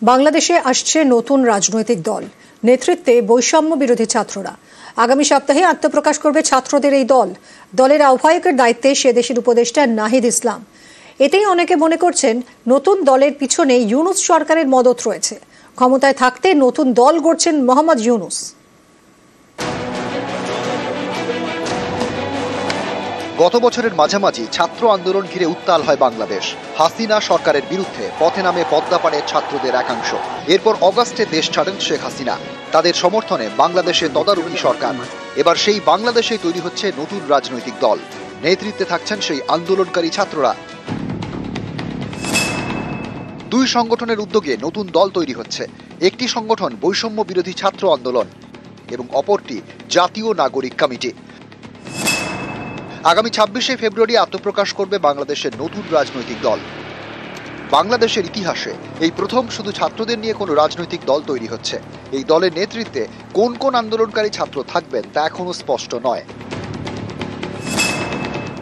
বাংলাদেশে আসছে নতুন রাজনৈতিক দল, নেতৃত্বে বৈষম্য বিরোধী ছাত্ররা। আগামী সপ্তাহে আত্মপ্রকাশ করবে ছাত্রদের এই দল। দলের আহ্বায়কের দায়িত্বে সে দেশের উপদেষ্টা নাহিদ ইসলাম। এতেই অনেকে মনে করছেন নতুন দলের পিছনে ইউনূস সরকারের মদত রয়েছে। ক্ষমতায় থাকতে নতুন দল গড়ছেন মোহাম্মদ ইউনূস। গত বছরের মাঝামাঝি ছাত্র আন্দোলন ঘিরে উত্তাল হয় বাংলাদেশ। হাসিনা সরকারের বিরুদ্ধে পথে নামে পদ্মাপাড়ের ছাত্রদের একাংশ। এরপর অগাস্টে দেশ ছাড়েন শেখ হাসিনা। তাদের সমর্থনে বাংলাদেশে তদারকি সরকার। এবার সেই বাংলাদেশেই তৈরি হচ্ছে নতুন রাজনৈতিক দল। নেতৃত্বে থাকছেন সেই আন্দোলনকারী ছাত্ররা। দুই সংগঠনের উদ্যোগে নতুন দল তৈরি হচ্ছে। একটি সংগঠন বৈষম্য বিরোধী ছাত্র আন্দোলন এবং অপরটি জাতীয় নাগরিক কমিটি। আগামী 26শে ফেব্রুয়ারি আত্মপ্রকাশ করবে বাংলাদেশের নতুন রাজনৈতিক দল। বাংলাদেশের ইতিহাসে এই প্রথম শুধু ছাত্রদের নিয়ে কোনো রাজনৈতিক দল তৈরি হচ্ছে। এই দলের নেতৃত্বে কোন কোন আন্দোলনকারী ছাত্র থাকবেন তা এখনো স্পষ্ট নয়।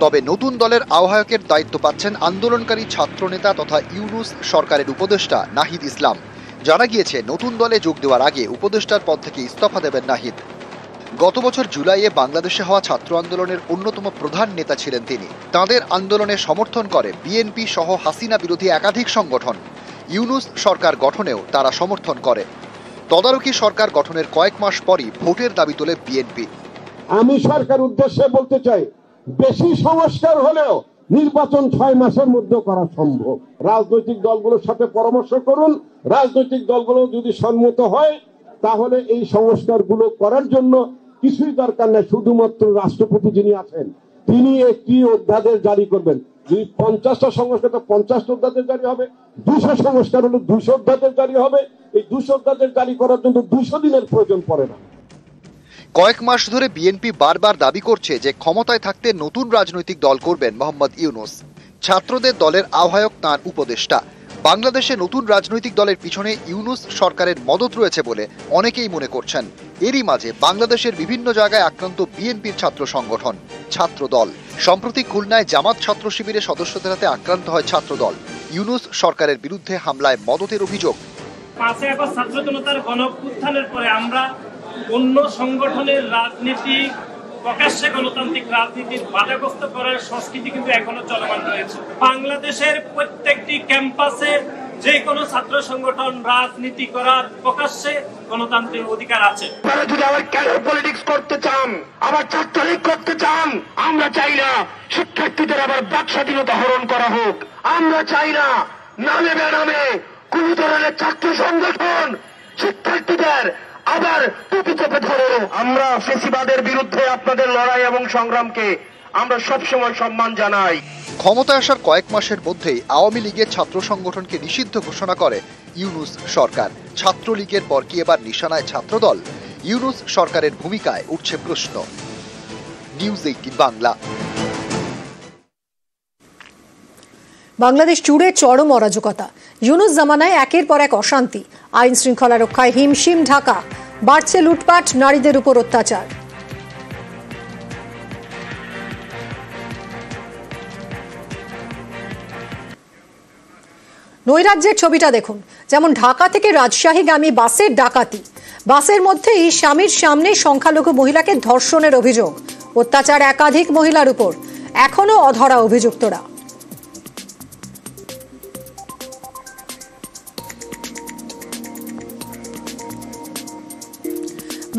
তবে নতুন দলের আহ্বায়কের দায়িত্ব পাচ্ছেন আন্দোলনকারী ছাত্রনেতা তথা ইউনূস সরকারের উপদেষ্টা নাহিদ ইসলাম। জানা গিয়েছে নতুন দলে যোগ দেওয়ার আগে উপদেষ্টার পদ থেকে ইস্তফা দেবেন নাহিদ। গত বছর জুলাইয়ে বাংলাদেশে হওয়া ছাত্র আন্দোলনের অন্যতম প্রধান নেতা ছিলেন তিনি। তাদের আন্দোলনে সমর্থন করে বিএনপি সহ হাসিনা বিরোধী একাধিক সংগঠন। ইউনূস সরকার গঠনেও তারা সমর্থন করে। তদারকি সরকার গঠনের কয়েক মাস পরই ভোটের দাবি তোলে বিএনপি। আমি সরকার উদ্দেশ্যে বলতে চাই, বেশি সংস্কার হলেও নির্বাচন 6 মাসের মধ্যে করা সম্ভব। রাজনৈতিক দলগুলোর সাথে পরামর্শ করুন। রাজনৈতিক দলগুলো যদি সম্মত হয় তাহলে এই সংস্কারগুলো করার জন্য কিছুই দরকার নেই। শুধুমাত্র রাষ্ট্রপতি যিনি আছেন তিনি একটি অধ্যাদেশ জারি করবেন। যদি 50টা সংস্কার 50টা অধ্যাদেশ জারি হবে, 200 সংস্কার হলে 200 অধ্যাদেশ জারি হবে। এই 200 অধ্যাদেশ জারি করার জন্য 200 দিনের প্রয়োজন পড়ে না। কয়েক মাস ধরে বিএনপি বারবার দাবি করছে যে ক্ষমতায় থাকতে নতুন রাজনৈতিক দল করবেন মোহাম্মদ ইউনূস। ছাত্রদের দলের আহ্বায়ক তাঁর উপদেষ্টা। বাংলাদেশে নতুন রাজনৈতিক দলের পিছনে ইউনূস সরকারের মদত রয়েছে বলে অনেকেই মনে করছেন। এরই মাঝে বাংলাদেশের বিভিন্ন জায়গায় আক্রান্ত বিএনপির ছাত্র সংগঠন ছাত্র দল। সম্প্রতি খুলনায় জামাত ছাত্র শিবিরের সদস্যদের হাতে আক্রান্ত হয় ছাত্র দল। ইউনূস সরকারের বিরুদ্ধে হামলায় মদতের অভিযোগ। 5 আগস্ট ছাত্র জনতার গণঅভ্যুত্থানের পরে আমরা অন্য সংগঠনের রাজনীতি, প্রকাশ্যে গণতান্ত্রিক রাজনীতির বাধাগ্রস্ত করার সংস্কৃতি কিন্তু এখনো চলমান রয়েছে। বাংলাদেশের প্রত্যেকটি ক্যাম্পাসে যে কোনো ছাত্র সংগঠন রাজনীতি করার প্রকাশ্যে গণতান্ত্রিক অধিকার আছে। তারা যদি আবার ক্যাডার পলিটিক্স করতে চান, আবার ছাত্রলীগ করতে চান, আমরা চাই না শিক্ষার্থীদের আবার বাক স্বাধীনতা হরণ করা হোক। আমরা চাই না নামে বেনামে কোন ধরনের ছাত্র সংগঠন শিক্ষার্থীদের আবার টুপি চেপে ধরে। আমরা ফেসিবাদের বিরুদ্ধে আপনাদের লড়াই এবং সংগ্রামকে আমরা সবসময় সম্মান জানাই। ক্ষমতায় আসার কয়েক মাসের মধ্যেই আওয়ামী লীগের ছাত্র সংগঠনকে নিষিদ্ধ ঘোষণা করে ইউনূস সরকার। ছাত্রলীগের পর কি এবার নিশানায় ছাত্রদল? ইউনূস সরকারের ভূমিকায় উঠছে প্রশ্ন। নিউজ 18 বাংলা। বাংলাদেশ জুড়ে চরম অরাজকতা। ইউনূস জামানায় একের পর এক অশান্তি, আইন শৃঙ্খলা রক্ষায় হিমশিম ঢাকা, বাড়ছে লুটপাট, নারীদের উপর অত্যাচার। নৈরাজ্যের ছবিটা দেখুন। যেমন ঢাকা থেকে রাজশাহীগামী বাসের ডাকাতি, বাসের মধ্যেই স্বামীর সামনে সংখ্যালঘু মহিলাকে ধর্ষণের অভিযোগ, অত্যাচার একাধিক মহিলার উপর, এখনো অধরা অভিযুক্তরা।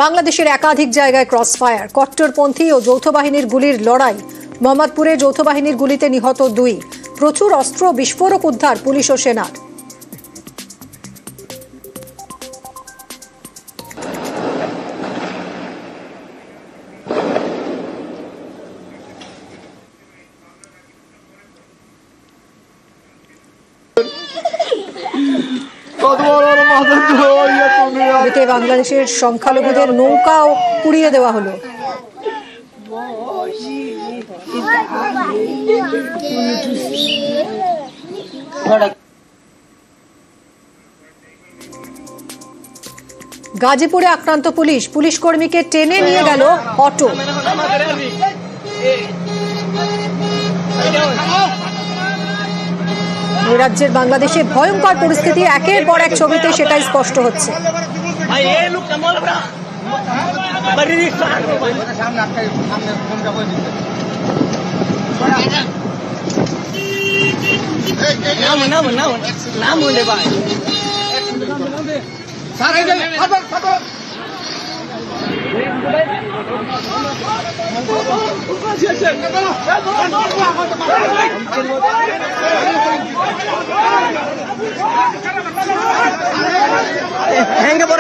বাংলাদেশের একাধিক জায়গায় ক্রসফায়ার, কট্টরপন্থী ও যৌথ বাহিনীর গুলির লড়াই। মোহাম্মদপুরে যৌথ বাহিনীর গুলিতে নিহত 2। প্রচুর অস্ত্র বিস্ফোরক উদ্ধার পুলিশ ও সেনার। এদিকে বাংলাদেশের সংখ্যালঘুদের নৌকাও পুড়িয়ে দেওয়া হলো। গাজীপুরে আক্রান্ত পুলিশ, পুলিশ কর্মীকে টেনে নিয়ে গেল অটো। রাজ্যের বাংলাদেশে ভয়ঙ্কর পরিস্থিতি একের পর এক ছবিতে সেটাই স্পষ্ট হচ্ছে।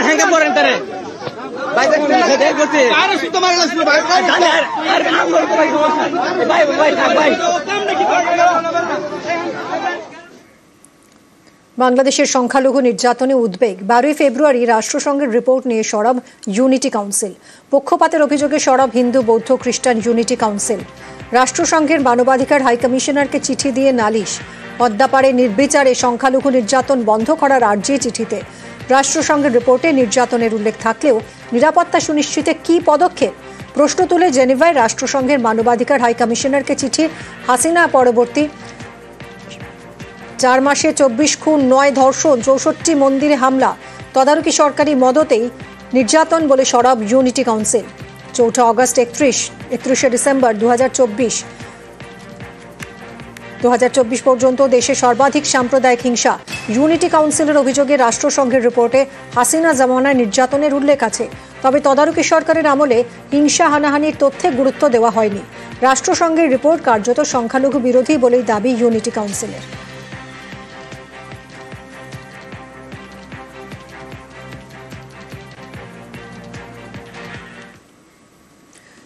hänga på den där. Bye বাংলাদেশের সংখ্যালঘু নির্যাতনে উদ্বেগ। 12 ফেব্রুয়ারি রাষ্ট্রসংঘের রিপোর্ট নিয়ে সরব ইউনিটি কাউন্সিল। পক্ষপাতের অভিযোগে সরব হিন্দু বৌদ্ধ খ্রিস্টান ইউনিটি কাউন্সিল। রাষ্ট্রসংঘের মানবাধিকার হাইকমিশনারকে চিঠি দিয়ে নালিশ। পদ্মাপাড়ে নির্বিচারে সংখ্যালঘু নির্যাতন বন্ধ করার আর্জি চিঠিতে। রাষ্ট্রসংঘের রিপোর্টে নির্যাতনের উল্লেখ থাকলেও নিরাপত্তা সুনিশ্চিতে কী পদক্ষেপ? প্রশ্ন তুলে জেনেভায় রাষ্ট্রসংঘের মানবাধিকার হাইকমিশনারকে চিঠি। হাসিনা পরবর্তী 4 মাসে 24 খুন, 9 ধর্ষণ, 64 মন্দিরে হামলা, তদারকি সরকারি মদতেই নির্যাতন বলে সরব ইউনিটি কাউন্সিল। 4 অগস্ট 31শে ডিসেম্বর 2024 পর্যন্ত দেশে সর্বাধিক সাম্প্রদায়িক হিংসা। ইউনিটি কাউন্সিলের অভিযোগে রাষ্ট্রসংঘের রিপোর্টে হাসিনা জামানায় নির্যাতনের উল্লেখ আছে, তবে তদারকি সরকারের আমলে হিংসা হানাহানির তথ্যে গুরুত্ব দেওয়া হয়নি। রাষ্ট্রসংঘের রিপোর্ট কার্যত সংখ্যালঘু বিরোধী বলেই দাবি ইউনিটি কাউন্সিলের।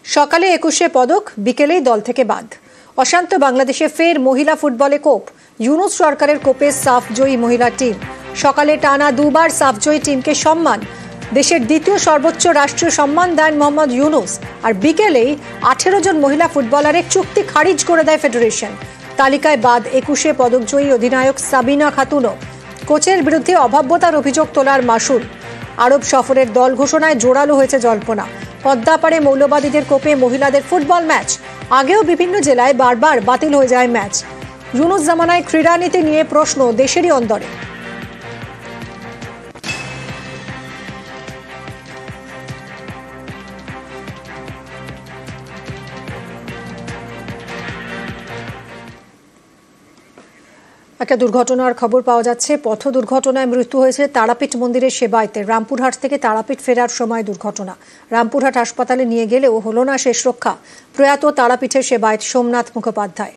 সকালে 21শে পদক, বিকেলেই দল থেকে বাদ। অশান্ত বাংলাদেশে ফের মহিলা ফুটবলে কোপ। ইউনুস সরকারের কোপে সাফ জয়ী মহিলা টিম। সকালে টানা 2 বার সাফ জয়ী টিমকে সম্মান। দেশের দ্বিতীয় সর্বোচ্চ রাষ্ট্রীয় সম্মান দেন মোহাম্মদ ইউনুস। আর বিকেলেই 18 জন মহিলা ফুটবলারের চুক্তি খারিজ করে দেয় ফেডারেশন। তালিকায় বাদ 21শে পদকজয়ী অধিনায়ক সাবিনা খাতুনও। কোচের বিরুদ্ধে অভাব্যতার অভিযোগ তোলার মাসুল। আরব সফরের দল ঘোষণায় জোরালো হয়েছে জল্পনা। পদ্মাপাড়ে মৌলবাদীদের কোপে মহিলাদের ফুটবল ম্যাচ। আগেও বিভিন্ন জেলায় বারবার বাতিল হয়ে যায় ম্যাচ। ইউনুস জামানায় ক্রীড়ানীতি নিয়ে প্রশ্ন দেশেরই অন্দরে। একটা দুর্ঘটনার খবর পাওয়া যাচ্ছে। পথ দুর্ঘটনায় মৃত্যু হয়েছে তারাপীঠ মন্দিরের সেবায়েতে। রামপুরহাট থেকে তারাপীঠ ফেরার সময় দুর্ঘটনা। রামপুরহাট হাসপাতালে নিয়ে গেলেও হলো না শেষ রক্ষা। প্রয়াত তারাপীঠের সেবায়েত সোমনাথ মুখোপাধ্যায়।